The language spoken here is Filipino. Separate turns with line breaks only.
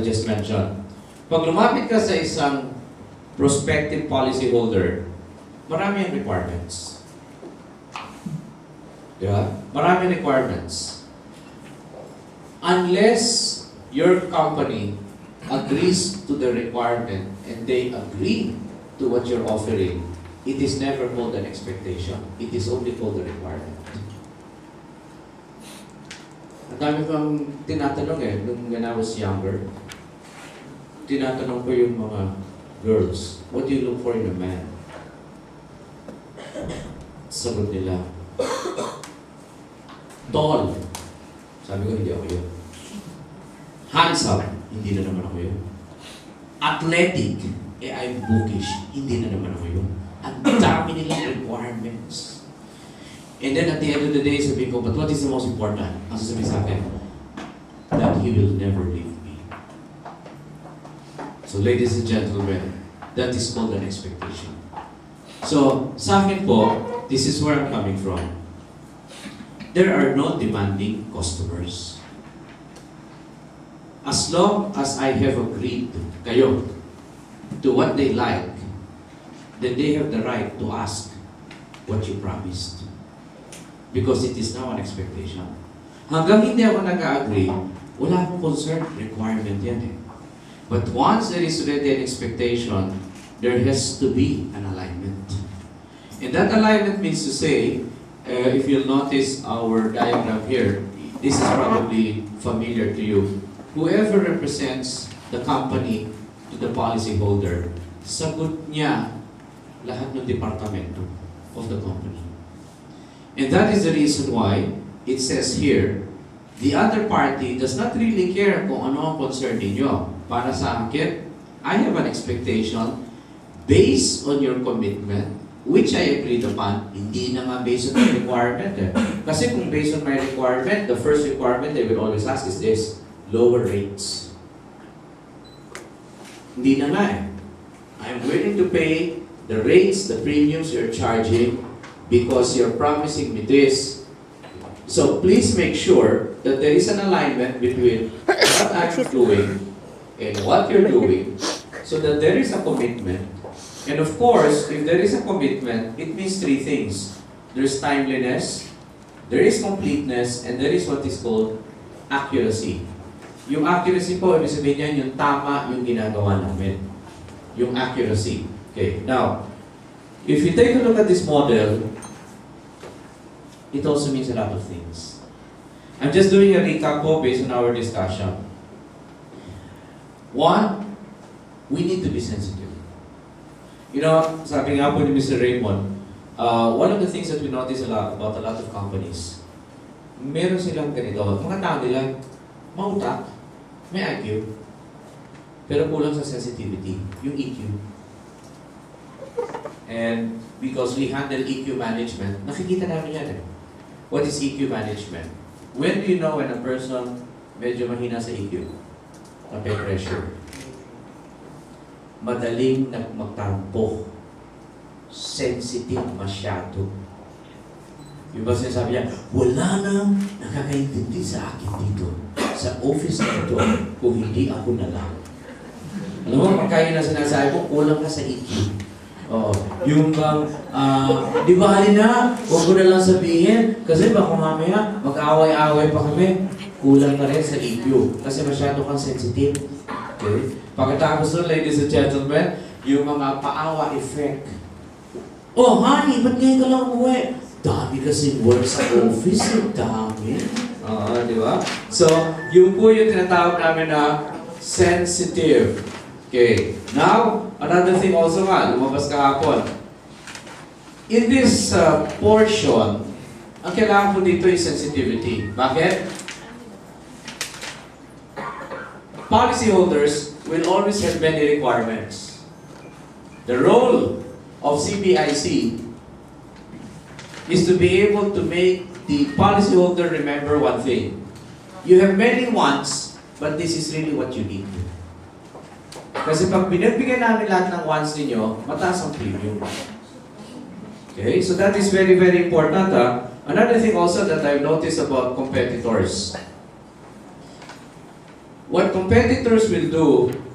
I just mentioned. Pag lumapit ka sa isang prospective policyholder, marami ang requirements. Yeah? Marami requirements. Unless your company agrees to the requirement and they agree to what you're offering, it is never called an expectation. It is only called a requirement. Ang dami kong tinatanong when I was younger. Tinatanong ko yung mga girls, what do you look for in a man? Sagot nila, tall. Sabi ko, hindi ako yun. Handsome. Hindi na naman ako yun. Athletic. I'm bookish. Hindi na naman ako yun. Ang dami nilang requirements. And then at the end of the day, sabi ko, but what is the most important? Ang sasabi sa akin, that he will never leave me. So ladies and gentlemen, that is called an expectation. So, sa akin po, this is where I'm coming from. There are no demanding customers. As long as I have agreed kayo to what they like, then they have the right to ask what you promised. Because it is now an expectation. Hanggang hindi ako nag-agree, wala akong concern, requirement yan eh. But once there is already an expectation, there has to be an alignment. And that alignment means to say, if you'll notice our diagram here, this is probably familiar to you. Whoever represents the company to the policyholder, sagot niya lahat ng departamento of the company. And that is the reason why it says here, the other party does not really care kung ano ang concern ninyo. Para sa akin, I have an expectation based on your commitment, which I agreed upon. Hindi na nga based on my requirement eh. Kasi kung based on my requirement, the first requirement they will always ask is this, lower rates. Hindi na nga eh. I'm willing to pay the rates, the premiums you're charging because you're promising me this. So please make sure that there is an alignment between what I'm doing and what you're doing so that there is a commitment. And of course, if there is a commitment, it means three things. There's timeliness, there is completeness, and there is what is called accuracy. Yung accuracy po, ibig sabihin niyan, yung tama yung ginagawa namin. Yung accuracy. Okay, now, if you take a look at this model, it also means a lot of things. I'm just doing a recap po based on our discussion. One, we need to be sensitive. You know, sabi nga po ni Mr. Raymond, one of the things that we notice a lot about a lot of companies, meron silang ganito, mga tao nila, mautak, may IQ, pero kulang sa sensitivity, yung EQ. And because we handle EQ management, nakikita namin yan eh. What is EQ management? When do you know when a person medyo mahina sa EQ? Pressure. Madaling magtampo. Sensitive masyado. Yung ba sinasabi niya, wala nang nakakaintindi sa akin dito. Sa office na ito, kung hindi ako na lang. Alam mo, pagkain na sinasabi ko, kulang ka sa EQ. Oh, yung bang, di ba na, huwag ko na lang sabihin, kasi baka mamaya, mag-away-away pa kami, kulang ka rin sa EQ, kasi masyado kang sensitive. Okay? Pagkatapos nun, ladies and gentlemen, yung mga paawa effect. Oh, honey, ba't ngayon ka lang umuwi? Dami kasi work sa office, dami. Di ba? So, yung po yung tinatawag namin na sensitive. Okay. Now, another thing also nga, lumabas kahapon. In this portion, ang kailangan po dito is sensitivity. Bakit? Policyholders will always have many requirements. The role of CBIC is to be able to make the policyholder remember one thing. You have many wants, but this is really what you need. Kasi pag binagbigyan namin lahat ng wants ninyo, mataas ang premium. Okay, so that is very, very important. Another thing also that I've noticed about competitors. What competitors will do